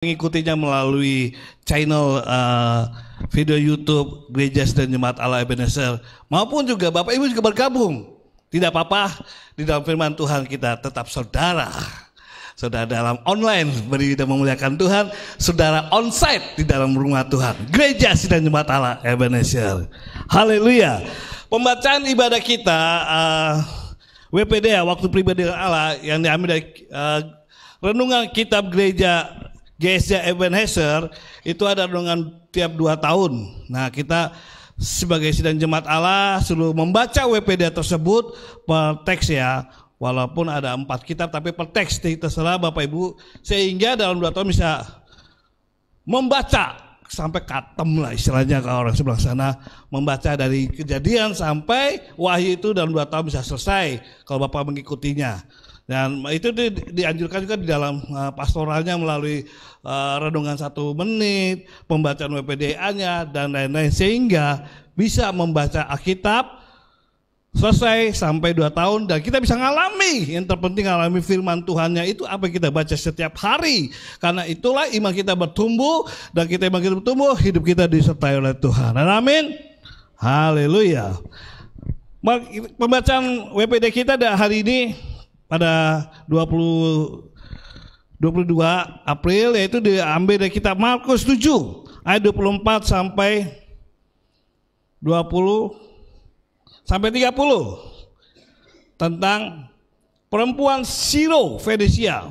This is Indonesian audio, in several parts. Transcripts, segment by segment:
mengikutinya melalui channel video YouTube Gereja Sedang Jemaat Allah Ebenezer, maupun juga Bapak Ibu juga bergabung. Tidak apa-apa, di dalam firman Tuhan kita tetap saudara. Saudara dalam online beri dan memuliakan Tuhan, saudara onsite di dalam rumah Tuhan. Gereja Sedang Jemaat Allah Ebenezer. Haleluya. Pembacaan ibadah kita WPD, waktu pribadi dengan Allah, yang diambil dari renungan kitab gereja GSJ Ebenezer, itu ada renungan tiap 2 tahun. Nah, kita sebagai sidang jemaat Allah selalu membaca WPD tersebut per teks ya. Walaupun ada 4 kitab tapi per teks, terserah Bapak Ibu, sehingga dalam 2 tahun bisa membaca sampai katem lah istilahnya kalau orang sebelah sana, membaca dari Kejadian sampai Wahyu itu dalam 2 tahun bisa selesai kalau Bapak mengikutinya. Dan itu dianjurkan juga di dalam pastoralnya melalui renungan 1 menit, pembacaan WPDA-nya dan lain-lain, sehingga bisa membaca Alkitab selesai sampai 2 tahun dan kita bisa ngalami, yang terpenting ngalami firman Tuhannya itu apa yang kita baca setiap hari. Karena itulah iman kita bertumbuh, dan iman kita bertumbuh, hidup kita disertai oleh Tuhan. Amin. Haleluya. Pembacaan WPD kita hari ini pada 22 April, yaitu diambil dari kitab Markus 7 ayat 24 sampai 20 sampai 30 tentang perempuan Siro Fenisia.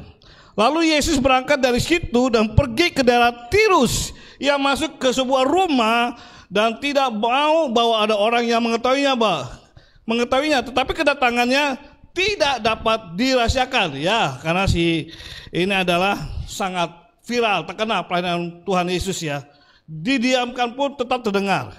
Lalu Yesus berangkat dari situ dan pergi ke daerah Tirus. Ia masuk ke sebuah rumah dan tidak mau bahwa ada orang yang mengetahuinya, tetapi kedatangannya tidak dapat dirahasiakan ya, karena ini adalah sangat viral, terkenal pelayanan Tuhan Yesus ya. Didiamkan pun tetap terdengar.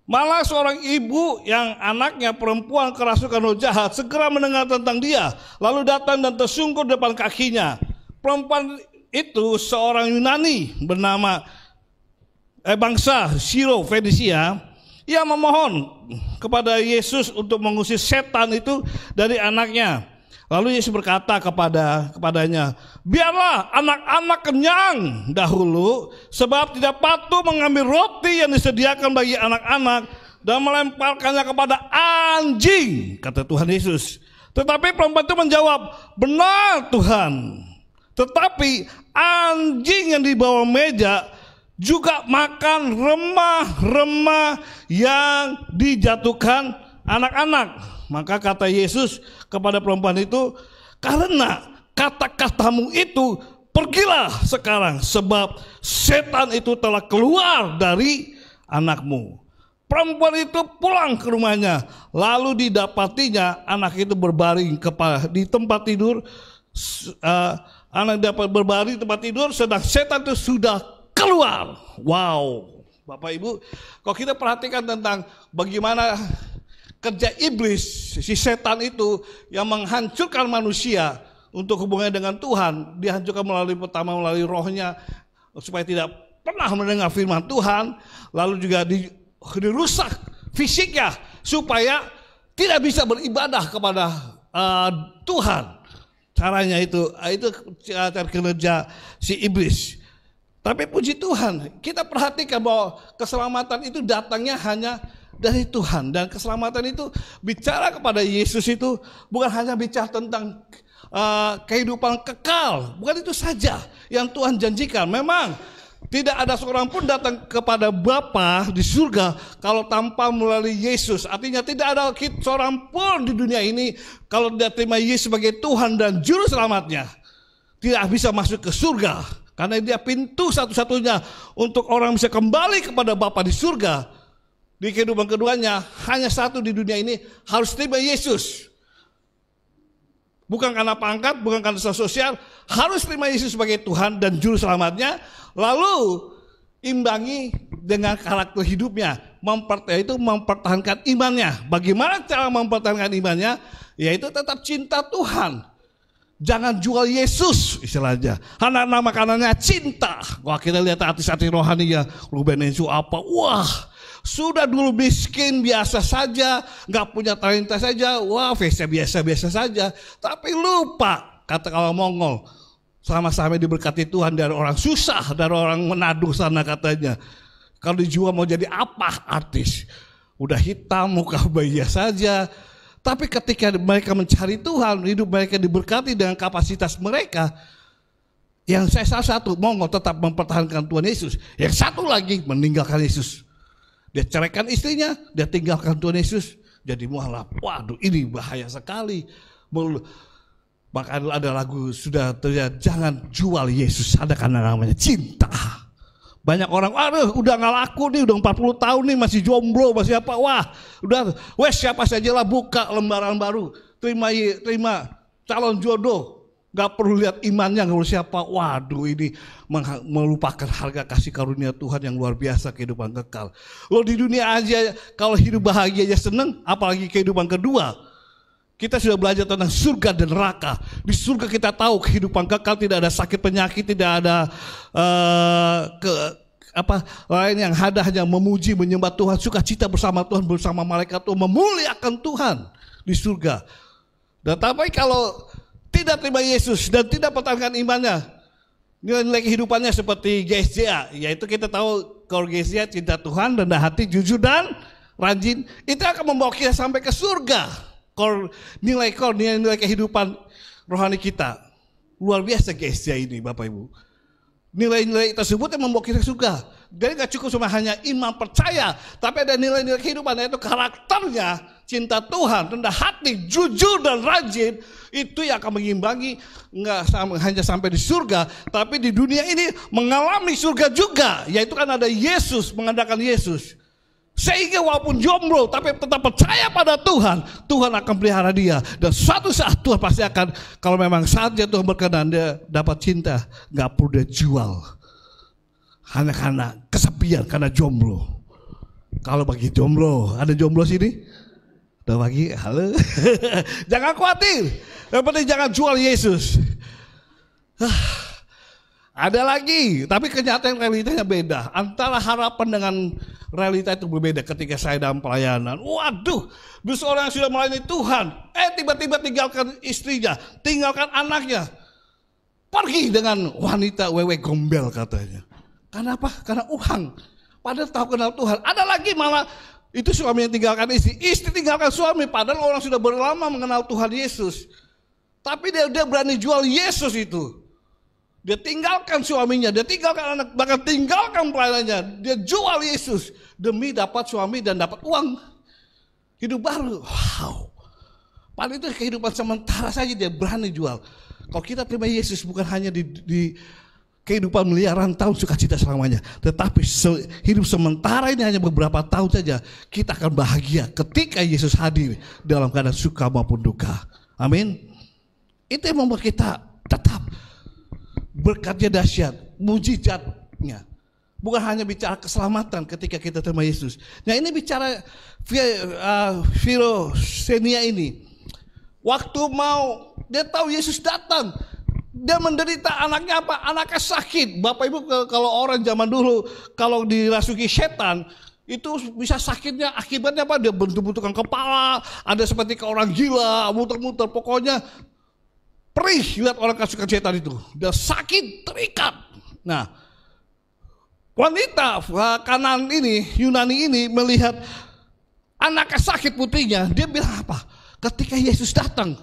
Malah seorang ibu yang anaknya perempuan kerasukan roh jahat segera mendengar tentang dia, lalu datang dan tersungkur depan kakinya. Perempuan itu seorang Yunani bernama bangsa Siro Fenisia. Ia memohon kepada Yesus untuk mengusir setan itu dari anaknya. Lalu Yesus berkata kepadanya, biarlah anak-anak kenyang dahulu, sebab tidak patut mengambil roti yang disediakan bagi anak-anak dan melemparkannya kepada anjing, kata Tuhan Yesus. Tetapi perempuan itu menjawab, benar Tuhan, tetapi anjing yang di bawah meja juga makan remah-remah yang dijatuhkan anak-anak. Maka kata Yesus kepada perempuan itu, karena kata-katamu itu, pergilah sekarang, sebab setan itu telah keluar dari anakmu. Perempuan itu pulang ke rumahnya, lalu didapatinya anak itu berbaring di tempat tidur. Anak dapat berbaring di tempat tidur, sedang setan itu sudah keluar. Wow, Bapak Ibu, kalau kita perhatikan tentang bagaimana kerja iblis, si setan itu yang menghancurkan manusia untuk hubungannya dengan Tuhan, dihancurkan pertama melalui rohnya supaya tidak pernah mendengar firman Tuhan, lalu juga dirusak fisiknya supaya tidak bisa beribadah kepada Tuhan. Caranya itu cara kerja si iblis. Tapi puji Tuhan, kita perhatikan bahwa keselamatan itu datangnya hanya dari Tuhan. Dan keselamatan itu bicara kepada Yesus itu bukan hanya bicara tentang kehidupan kekal. Bukan itu saja yang Tuhan janjikan. Memang tidak ada seorang pun datang kepada Bapa di surga kalau tanpa melalui Yesus. Artinya tidak ada seorang pun di dunia ini kalau tidak terima Yesus sebagai Tuhan dan Juru Selamatnya, tidak bisa masuk ke surga. Karena dia pintu satu-satunya untuk orang bisa kembali kepada Bapa di surga. Di kehidupan keduanya hanya satu di dunia ini, harus terima Yesus. Bukan karena pangkat, bukan karena sosial, harus terima Yesus sebagai Tuhan dan Juru Selamatnya. Lalu imbangi dengan karakter hidupnya, yaitu mempertahankan imannya. Bagaimana cara mempertahankan imannya? Yaitu tetap cinta Tuhan. Jangan jual Yesus istilahnya. Karena nama makanannya cinta. Wah, kita lihat artis-artis rohani ya, Ruben Ensu apa, wah, sudah dulu miskin biasa saja, nggak punya talenta saja, wah, biasa-biasa saja. Tapi lupa, kata kalau Mongol, Sama-sama diberkati Tuhan dari orang susah, dari orang Manado sana katanya. Kalau dijual mau jadi apa artis? Udah hitam, muka biasa saja. Tapi ketika mereka mencari Tuhan, hidup mereka diberkati dengan kapasitas mereka. Yang saya salah satu, mau tetap mempertahankan Tuhan Yesus. Yang satu lagi meninggalkan Yesus. Dia ceraikan istrinya, dia tinggalkan Tuhan Yesus. Jadi mualaf, waduh ini bahaya sekali. Maka ada lagu sudah terlihat, jangan jual Yesus, ada karena namanya cinta. Banyak orang, aduh udah gak laku nih, udah 40 tahun nih masih jomblo, masih apa, wah udah wes siapa saja lah buka lembaran baru, terima calon jodoh, gak perlu lihat imannya, gak perlu siapa, waduh ini melupakan harga kasih karunia Tuhan yang luar biasa, kehidupan kekal. Lo di dunia aja kalau hidup bahagia aja seneng, apalagi kehidupan kedua. Kita sudah belajar tentang surga dan neraka. Di surga kita tahu kehidupan kekal, tidak ada sakit penyakit, tidak ada lain yang ada, hanya memuji, menyembah Tuhan, sukacita bersama Tuhan, bersama malaikat Tuhan, memuliakan Tuhan di surga. Dan tapi kalau tidak terima Yesus dan tidak pertahankan imannya, nilai kehidupannya seperti GSJA, yaitu kita tahu kalau GSJA cinta Tuhan, rendah hati, jujur dan rajin, itu akan membawa kita sampai ke surga. Nilai kehidupan rohani kita luar biasa guys ya ini Bapak Ibu. Nilai-nilai tersebut yang membawa kita surga. Jadi gak cukup cuma hanya iman percaya, tapi ada nilai-nilai kehidupan, yaitu karakternya, cinta Tuhan, rendah hati, jujur dan rajin. Itu yang akan mengimbangi, nggak hanya sampai di surga, tapi di dunia ini mengalami surga juga. Yaitu kan ada Yesus, mengandalkan Yesus. Sehingga walaupun jomblo tapi tetap percaya pada Tuhan, Tuhan akan pelihara dia. Dan suatu saat Tuhan pasti akan, kalau memang saatnya Tuhan berkenan, dia dapat cinta, gak perlu dia jual. Hanya karena kesepian, karena jomblo. Kalau bagi jomblo, ada jomblo sini? Udah bagi, halo. Jangan khawatir, yang penting jangan jual Yesus. Ada lagi, tapi kenyataan realitanya beda. Antara harapan dengan realita itu berbeda ketika saya dalam pelayanan. Waduh, seorang yang sudah melayani Tuhan, tiba-tiba tinggalkan istrinya, tinggalkan anaknya, pergi dengan wanita wewe gombel katanya. Karena apa? Karena uang. Padahal tahu kenal Tuhan. Ada lagi malah itu suami yang tinggalkan istri, istri tinggalkan suami. Padahal orang sudah berlama mengenal Tuhan Yesus. Tapi dia berani jual Yesus itu. Dia tinggalkan suaminya, dia tinggalkan anak, bahkan tinggalkan pelayanannya. Dia jual Yesus demi dapat suami dan dapat uang. Hidup baru, wow. Padahal itu kehidupan sementara saja dia berani jual. Kalau kita terima Yesus bukan hanya di kehidupan miliaran tahun sukacita selamanya. Tetapi hidup sementara ini hanya beberapa tahun saja. Kita akan bahagia ketika Yesus hadir dalam keadaan suka maupun duka. Amin. Itu yang membuat kita tetap berkatnya dahsyat, mujizatnya. Bukan hanya bicara keselamatan ketika kita terima Yesus. Nah ini bicara filosenia ini. Waktu mau, dia tahu Yesus datang. Dia menderita, anaknya apa? Anaknya sakit. Bapak Ibu kalau orang zaman dulu, kalau dirasuki setan, itu bisa sakitnya akibatnya apa? Dia bentuk-bentukan kepala, ada seperti ke orang gila, muter-muter, pokoknya perih lihat orang kasukan setan itu. Dia sakit, terikat. Nah, wanita kanan ini, Yunani ini melihat anaknya sakit putrinya. Dia bilang apa? Ketika Yesus datang,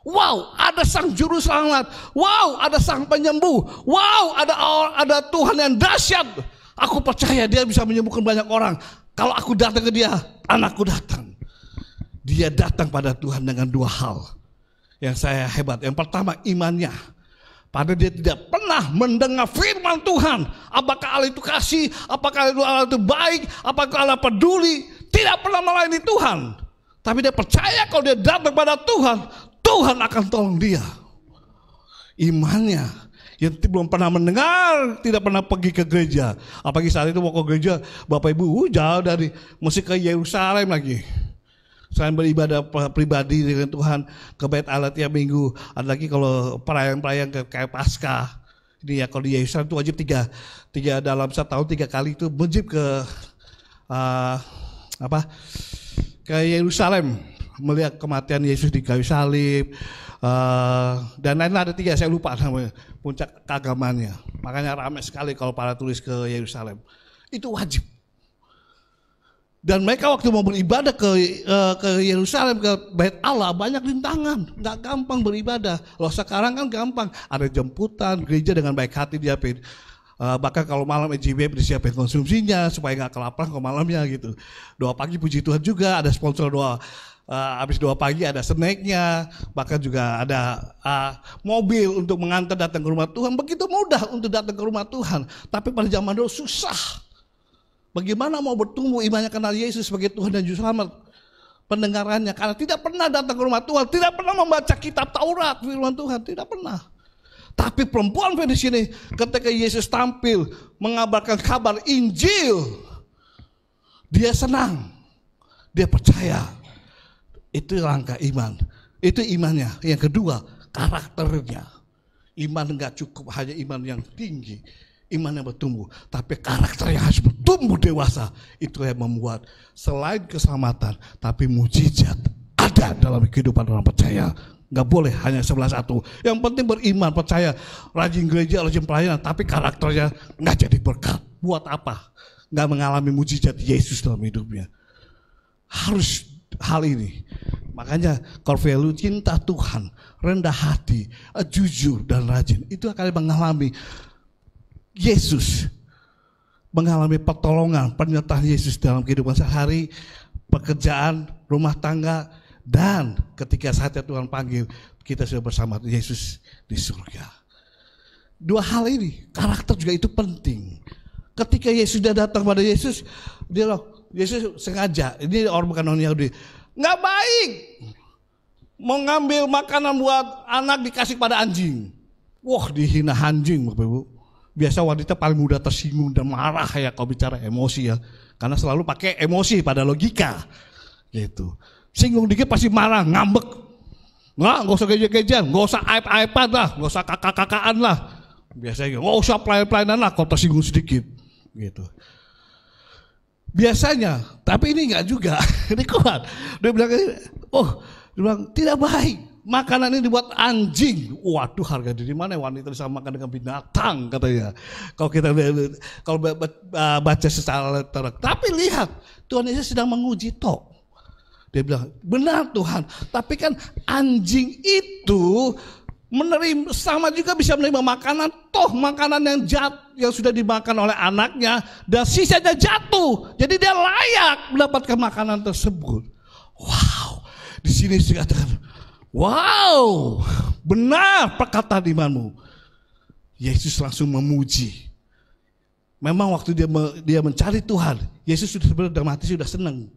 wow, ada sang juru selamat. Wow, ada sang penyembuh. Wow, ada Tuhan yang dahsyat. Aku percaya dia bisa menyembuhkan banyak orang. Kalau aku datang ke dia, anakku datang. Dia datang pada Tuhan dengan dua hal yang saya hebat. Yang pertama imannya. Padahal dia tidak pernah mendengar firman Tuhan. Apakah Allah itu kasih? Apakah Allah itu baik? Apakah Allah peduli? Tidak pernah melayani Tuhan. Tapi dia percaya kalau dia datang pada Tuhan, Tuhan akan tolong dia. Imannya. Yang belum pernah mendengar, tidak pernah pergi ke gereja. Apalagi saat itu mau ke gereja, Bapak Ibu jauh dari, mesti ke Yerusalem lagi. Selain beribadah pribadi dengan Tuhan, ke Bait Allah tiap minggu. Ada lagi kalau perayaan-perayaan kayak Paskah. Ini ya kalau di Yerusalem itu wajib tiga dalam setahun 3 kali itu wajib ke ke Yerusalem. melihat kematian Yesus di kayu salib, dan lain ada 3, saya lupa namanya, puncak keagamannya. Makanya ramai sekali kalau para turis ke Yerusalem. Itu wajib. Dan mereka waktu mau beribadah ke Yerusalem, ke Bait Allah, banyak rintangan, nggak gampang beribadah. Loh sekarang kan gampang, ada jemputan, gereja dengan baik hati diapin. Bahkan kalau malam EJB disiapin konsumsinya supaya nggak kelaparan ke malamnya gitu. Doa pagi puji Tuhan juga, ada sponsor doa. Habis doa pagi ada snacknya, bahkan juga ada mobil untuk mengantar datang ke rumah Tuhan. Begitu mudah untuk datang ke rumah Tuhan. Tapi pada zaman dulu susah. Bagaimana mau bertumbuh imannya kenal Yesus sebagai Tuhan dan Juru Selamat pendengarannya, karena tidak pernah datang ke rumah Tuhan, tidak pernah membaca kitab Taurat firman Tuhan, tidak pernah. Tapi perempuan Fenisia ini ketika Yesus tampil mengabarkan kabar Injil, dia senang, dia percaya. Itu langkah iman, itu imannya. Yang kedua, karakternya. Iman enggak cukup hanya iman yang tinggi, iman yang bertumbuh, tapi karakter yang harus bertumbuh dewasa. Itu yang membuat selain keselamatan, tapi mujizat ada dalam kehidupan orang percaya. Nggak boleh hanya 11-1. Yang penting beriman, percaya, rajin gereja, rajin pelayanan, tapi karakternya nggak jadi berkat. Buat apa? Nggak mengalami mujizat Yesus dalam hidupnya. Harus hal ini. Makanya core value cinta Tuhan, rendah hati, jujur dan rajin. Itu akan mengalami Yesus, mengalami pertolongan, penyertaan Yesus dalam kehidupan sehari, pekerjaan, rumah tangga, dan ketika saatnya Tuhan panggil, kita sudah bersama Yesus di surga. 2 hal ini, karakter juga itu penting. Ketika Yesus sudah datang pada Yesus, Yesus sengaja, ini orang bukan orang Yahudi, nggak baik mau ngambil makanan buat anak dikasih pada anjing. Wah, dihina anjing Bapak Ibu. Biasa wanita paling mudah tersinggung dan marah ya kalau bicara emosi ya. Karena selalu pakai emosi pada logika. Gitu. Singgung dikit pasti marah, ngambek. Nggak usah geja-gejan, nggak usah aib-aiban lah, nggak usah kakak-kakaan lah. Biasanya nggak usah pelayan-pelayanan lah kalau tersinggung sedikit. Gitu. Biasanya, tapi ini enggak juga. Ini kuat. Dia bilang tidak baik. Makanan ini dibuat anjing. Waduh, harga diri mana wanita bisa makan dengan binatang katanya. Kalau baca secara literal. Tapi lihat, Tuhan Yesus sedang menguji toh. Dia bilang, benar Tuhan. Tapi kan anjing itu menerima sama juga bisa menerima makanan, toh makanan yang sudah dimakan oleh anaknya dan sisanya jatuh. Jadi dia layak mendapatkan makanan tersebut. Wow, di sini dikatakan, wow, benar perkataan imanmu. Yesus langsung memuji. Memang waktu dia mencari Tuhan, Yesus sudah sebenarnya dalam hati sudah senang.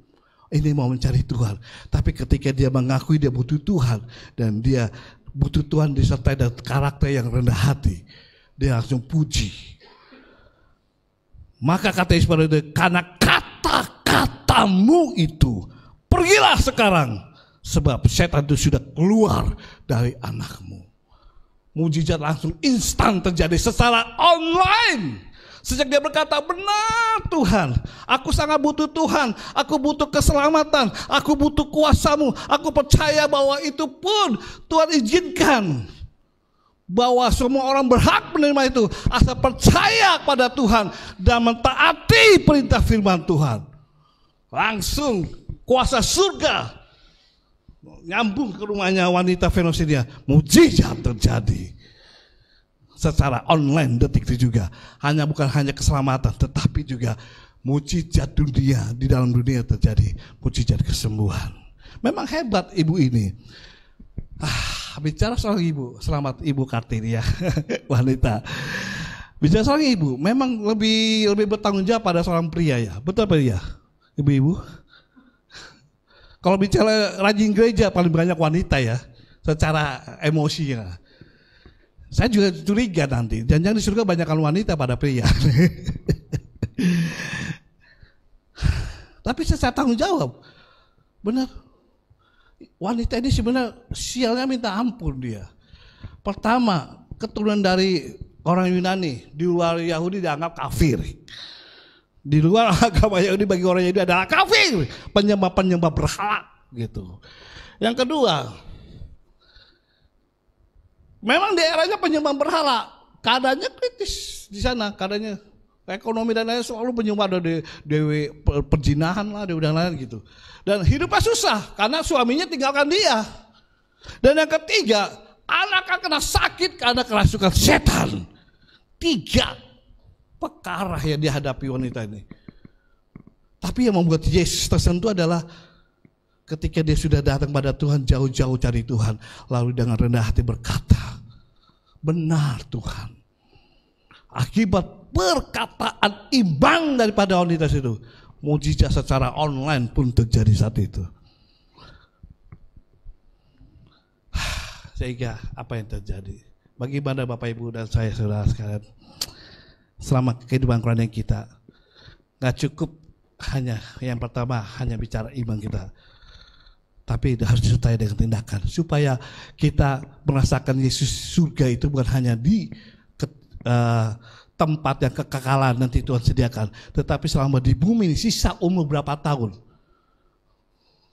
Ini mau mencari Tuhan. Tapi ketika dia mengakui dia butuh Tuhan dan dia butuh Tuhan disertai dengan karakter yang rendah hati, dia langsung puji. Maka kata Yesus pada itu, karena kata-katamu itu, pergilah sekarang, sebab setan itu sudah keluar dari anakmu. Mujizat langsung instan terjadi secara online. Sejak dia berkata, benar Tuhan, aku sangat butuh Tuhan, aku butuh keselamatan, aku butuh kuasa-Mu, aku percaya bahwa itu pun Tuhan izinkan. Bahwa semua orang berhak menerima itu, asal percaya pada Tuhan dan mentaati perintah firman Tuhan. Langsung kuasa surga nyambung ke rumahnya wanita Fenisia, mujizat terjadi. Secara online detik itu juga bukan hanya keselamatan, tetapi juga mujizat dunia, di dalam dunia terjadi mujizat kesembuhan. Memang hebat ibu ini. Bicara soal ibu, selamat Ibu Kartini ya, wanita. Bicara soal ibu, memang lebih bertanggung jawab pada seorang pria ya, betul apa ya, ibu-ibu? Kalau bicara rajin gereja paling banyak wanita ya, secara emosinya. Saya juga curiga nanti, jangan-jangan di surga banyakkan wanita pada pria. Tapi saya tanggung jawab, benar. Wanita ini sebenarnya sialnya minta ampun dia. Pertama, keturunan dari orang Yunani, di luar Yahudi dianggap kafir. Di luar agama Yahudi bagi orang Yahudi adalah kafir, penyembah berhala. gitu. Yang kedua, memang daerahnya penyembah berhala, keadaannya kritis di sana, keadaannya ekonomi dan lain selalu penyembah, ada dewi perzinahan lah, dewi dan lain gitu. Dan hidupnya susah karena suaminya tinggalkan dia. Dan yang ketiga, anak kena sakit karena kerasukan setan. 3 perkara yang dihadapi wanita ini. Tapi yang membuat Yesus tersentuh adalah ketika dia sudah datang pada Tuhan, jauh-jauh cari Tuhan, lalu dengan rendah hati berkata, benar Tuhan. Akibat perkataan imbang daripada wanita itu, mujizat secara online pun terjadi saat itu. Sehingga apa yang terjadi? Bagaimana Bapak Ibu dan saya saudara sekalian, selama kehidupan Kristen kita, gak cukup hanya yang pertama hanya bicara iman kita, tapi harus disertai dengan tindakan supaya kita merasakan Yesus surga itu bukan hanya di tempat yang kekekalan nanti Tuhan sediakan, tetapi selama di bumi ini sisa umur berapa tahun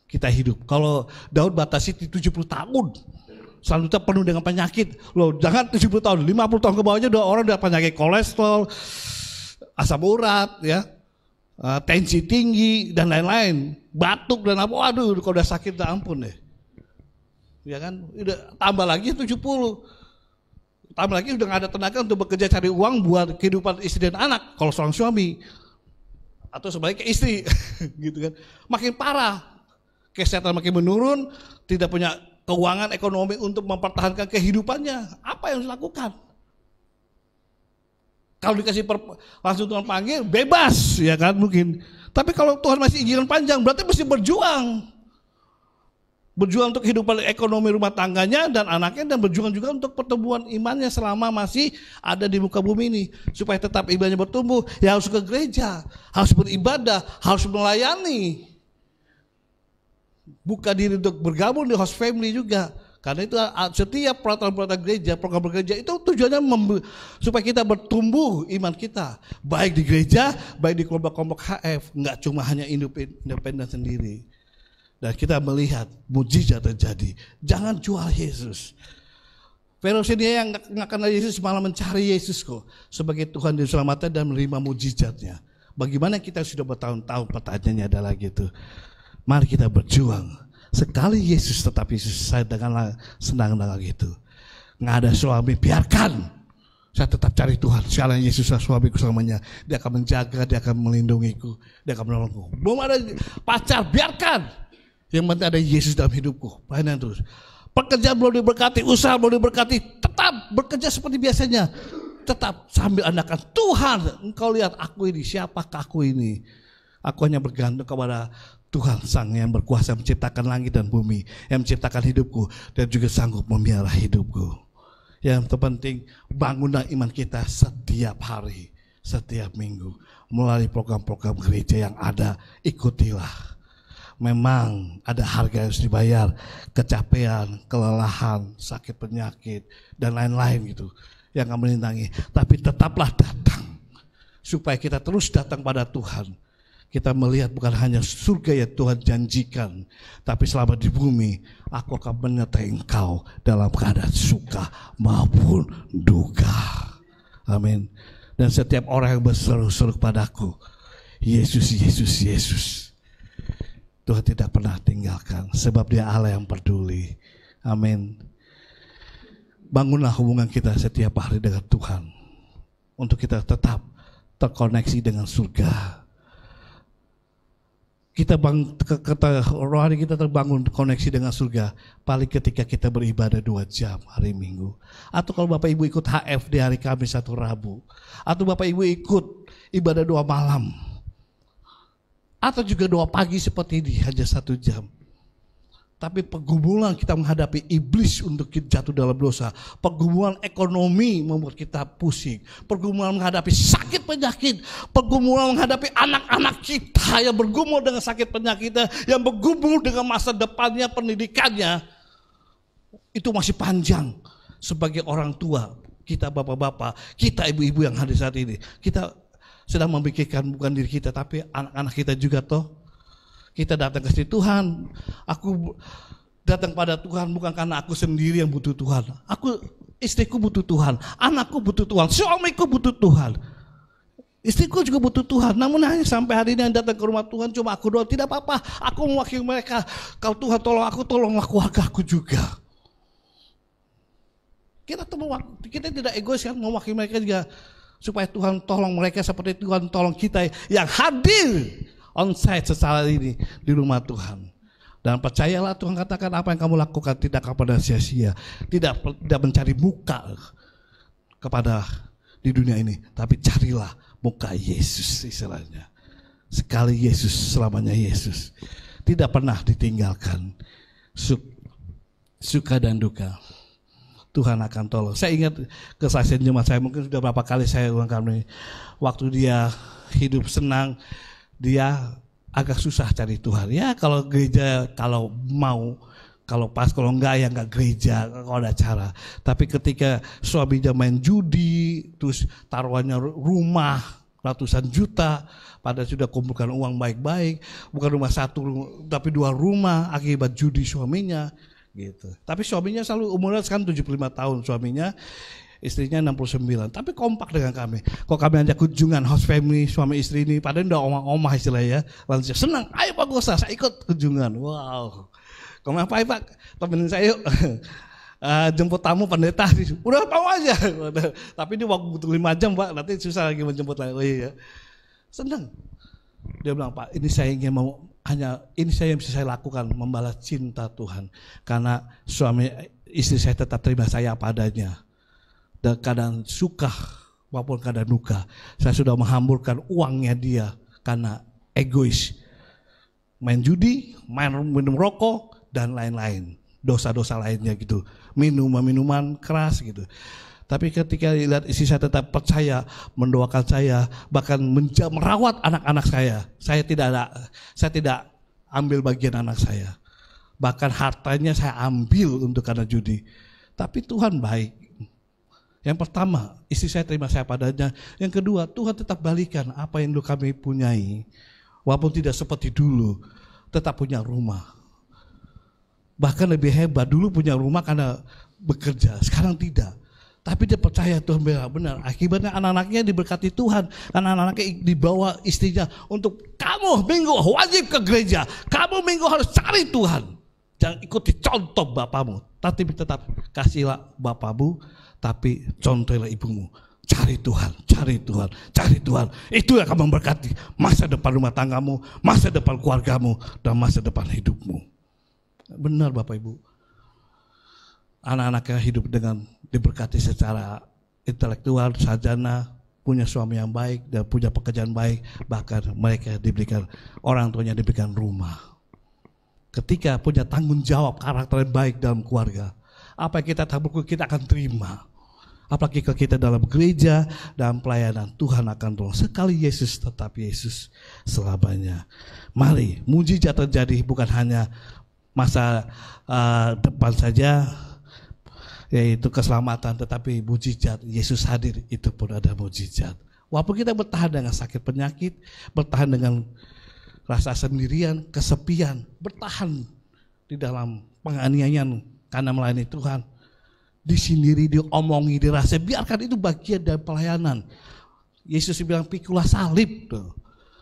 kita hidup. Kalau Daud batasi 70 tahun, selanjutnya penuh dengan penyakit. Loh, jangan 70 tahun, 50 tahun ke bawahnya udah orang udah penyakit kolesterol, asam urat, ya, tensi tinggi dan lain-lain, batuk dan apa, waduh kalau udah sakit udah ampun deh. Ya kan, udah tambah lagi 70. Tambah lagi udah gak ada tenaga untuk bekerja cari uang buat kehidupan istri dan anak kalau seorang suami. Atau sebaliknya istri gitu kan. Makin parah. Kesehatan makin menurun, tidak punya keuangan ekonomi untuk mempertahankan kehidupannya. Apa yang harus dilakukan? Kalau dikasih langsung Tuhan panggil, bebas ya kan mungkin. Tapi kalau Tuhan masih izinkan panjang, berarti mesti berjuang. Berjuang untuk kehidupan ekonomi rumah tangganya dan anaknya, dan berjuang juga untuk pertumbuhan imannya selama masih ada di muka bumi ini. Supaya tetap imannya bertumbuh, ya harus ke gereja, harus beribadah, harus melayani. Buka diri untuk bergabung di host family juga. Karena itu setiap peraturan-peraturan gereja, program gereja itu tujuannya supaya kita bertumbuh iman kita. Baik di gereja, baik di kelompok-kelompok HF. Enggak cuma hanya independen sendiri. Dan kita melihat mujizat terjadi. Jangan jual Yesus. Verosia yang nggak kenal Yesus malah mencari Yesus kok sebagai Tuhan dan Selamatnya dan menerima mujizatnya. Bagaimana kita sudah bertahun-tahun, pertanyaannya adalah gitu. Mari kita berjuang. Sekali Yesus tetap Yesus, saya dengan senang dengan gitu. Nggak ada suami, biarkan. Saya tetap cari Tuhan. Sekarang Yesus adalah suamiku selamanya. Dia akan menjaga, dia akan melindungiku, dia akan menolongku. Belum ada pacar, biarkan. Yang penting ada Yesus dalam hidupku. Pelayanan terus. Pekerjaan belum diberkati, usaha belum diberkati, tetap bekerja seperti biasanya. Tetap sambil andalkan Tuhan. Engkau lihat aku ini, siapakah aku ini? Aku hanya bergantung kepada Tuhan Sang yang berkuasa menciptakan langit dan bumi, yang menciptakan hidupku dan juga sanggup memelihara hidupku. Yang terpenting bangunlah iman kita setiap hari, setiap minggu melalui program-program gereja yang ada. Ikutilah. Memang ada harga yang harus dibayar, kecapean, kelelahan, sakit penyakit dan lain-lain gitu yang akan menintangi. Tapi tetaplah datang supaya kita terus datang pada Tuhan. Kita melihat bukan hanya surga yang Tuhan janjikan, tapi selama di bumi aku akan menyertai engkau dalam keadaan suka maupun duka. Amin. Dan setiap orang yang berseru-seru padaku, Yesus, Yesus, Yesus, Tuhan tidak pernah tinggalkan, sebab Dia Allah yang peduli. Amin. Bangunlah hubungan kita setiap hari dengan Tuhan, untuk kita tetap terkoneksi dengan surga. Rohani kita terbangun koneksi dengan surga paling ketika kita beribadah 2 jam hari Minggu. Atau kalau Bapak Ibu ikut HF di hari Kamis atau Rabu. Atau Bapak Ibu ikut ibadah 2 malam. Atau juga 2 pagi seperti ini hanya 1 jam. Tapi pergumulan kita menghadapi iblis untuk kita jatuh dalam dosa. Pergumulan ekonomi membuat kita pusing. Pergumulan menghadapi sakit penyakit. Pergumulan menghadapi anak-anak kita yang bergumul dengan sakit penyakitnya. Yang bergumul dengan masa depannya, pendidikannya. Itu masih panjang. Sebagai orang tua, kita bapak-bapak, kita ibu-ibu yang hadir saat ini. Kita sedang memikirkan bukan diri kita, tapi anak-anak kita juga toh. Kita datang ke situ, Tuhan, aku datang pada Tuhan bukan karena aku sendiri yang butuh Tuhan. Istriku butuh Tuhan, anakku butuh Tuhan, suamiku butuh Tuhan. Istriku juga butuh Tuhan. Namun hanya sampai hari ini yang datang ke rumah Tuhan cuma aku doang. Tidak apa-apa, aku mewakili mereka. Kalau Tuhan tolong aku, tolonglah keluarga aku juga. Kita tidak egois kan, mewakili mereka juga supaya Tuhan tolong mereka seperti Tuhan tolong kita yang hadir on-site secara ini di rumah Tuhan. Dan percayalah Tuhan katakan apa yang kamu lakukan tidak kepada sia-sia, tidak mencari muka kepada di dunia ini, tapi carilah muka Yesus istilahnya. Sekali Yesus, selamanya Yesus. Tidak pernah ditinggalkan. Suka dan duka, Tuhan akan tolong. Saya ingat kesaksian jemaat saya, mungkin sudah berapa kali saya ulang kami. Waktu dia hidup senang, dia agak susah cari Tuhan. Ya kalau gereja, kalau mau, kalau pas, kalau enggak ya enggak gereja, kalau ada cara. Tapi ketika suaminya main judi, terus taruhannya rumah ratusan juta, padahal sudah kumpulkan uang baik-baik, bukan rumah satu, tapi 2 rumah akibat judi suaminya. Gitu. Tapi suaminya selalu umurnya sekarang 75 tahun suaminya, istrinya 69. Tapi kompak dengan kami. Kok kami ajak kunjungan host family suami istri ini, padahal udah omah-omah istilahnya. Lalu senang, ayo Pak Gosa, saya ikut kunjungan. Wow. Kau ngapain Pak? Temenin saya yuk. Jemput tamu pendeta. Udah tahu aja. Tapi ini waktu butuh 5 jam Pak, nanti susah lagi menjemput lagi. Oh iya. Senang. Dia bilang, Pak, ini saya ingin ini saya yang bisa saya lakukan, membalas cinta Tuhan. Karena suami istri saya tetap terima saya apa adanya. Dan kadang suka maupun kadang duka, saya sudah menghamburkan uangnya dia karena egois. Main judi, minum rokok, dan lain-lain. Dosa-dosa lainnya gitu. Minuman keras gitu. Tapi ketika lihat istri saya tetap percaya, mendoakan saya, bahkan merawat anak-anak saya tidak ambil bagian anak saya. Bahkan hartanya saya ambil untuk karena judi. Tapi Tuhan baik. Yang pertama, istri saya terima saya padanya. Yang kedua, Tuhan tetap balikan apa yang dulu kami punyai. Walaupun tidak seperti dulu, tetap punya rumah. Bahkan lebih hebat, dulu punya rumah karena bekerja, sekarang tidak. Tapi dia percaya Tuhan benar. Akibatnya anak-anaknya diberkati Tuhan. Karena anak-anaknya dibawa istrinya untuk kamu minggu wajib ke gereja. Kamu minggu harus cari Tuhan. Jangan ikuti contoh bapamu. Tapi tetap kasihlah bapamu, tapi contohlah ibumu. Cari Tuhan, cari Tuhan, cari Tuhan. Itu yang akan memberkati masa depan rumah tanggamu, masa depan keluargamu, dan masa depan hidupmu. Benar Bapak Ibu. Anak-anaknya hidup dengan diberkati secara intelektual, sarjana, punya suami yang baik, dan punya pekerjaan baik. Bahkan mereka diberikan, orang tuanya diberikan rumah. Ketika punya tanggung jawab, karakter yang baik dalam keluarga, apa yang kita tabur kita akan terima. Apalagi kalau kita dalam gereja, dalam pelayanan, Tuhan akan tolong. Sekali Yesus tetap Yesus selamanya. Mari, mujizat terjadi bukan hanya masa depan saja, yaitu keselamatan, tetapi mujizat Yesus hadir itu pun ada mujizat. Walaupun kita bertahan dengan sakit penyakit, bertahan dengan rasa sendirian, kesepian, bertahan di dalam penganiayaan karena melayani Tuhan, disindiri, diomongi, dirasa, biarkan itu bagian dari pelayanan. Yesus bilang pikulah salib tuh.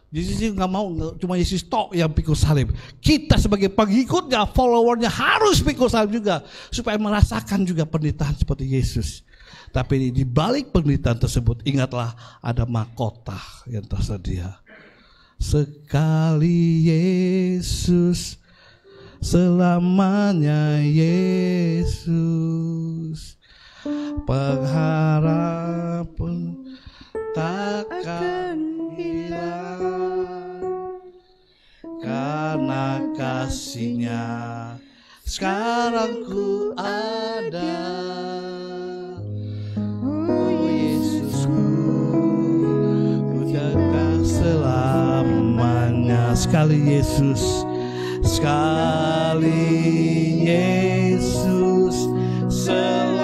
Yesus nggak mau cuma Yesus tok yang pikul salib. Kita sebagai pengikutnya, followernya harus pikul salib juga supaya merasakan juga penderitaan seperti Yesus. Tapi di balik penderitaan tersebut ingatlah ada mahkota yang tersedia. Sekali Yesus, selamanya Yesus. Pengharapan takkan hilang karena kasih-Nya sekarang ku ada. Oh Yesusku, ku datang selamanya. Sekali Yesus, sekali Yesus, selamanya.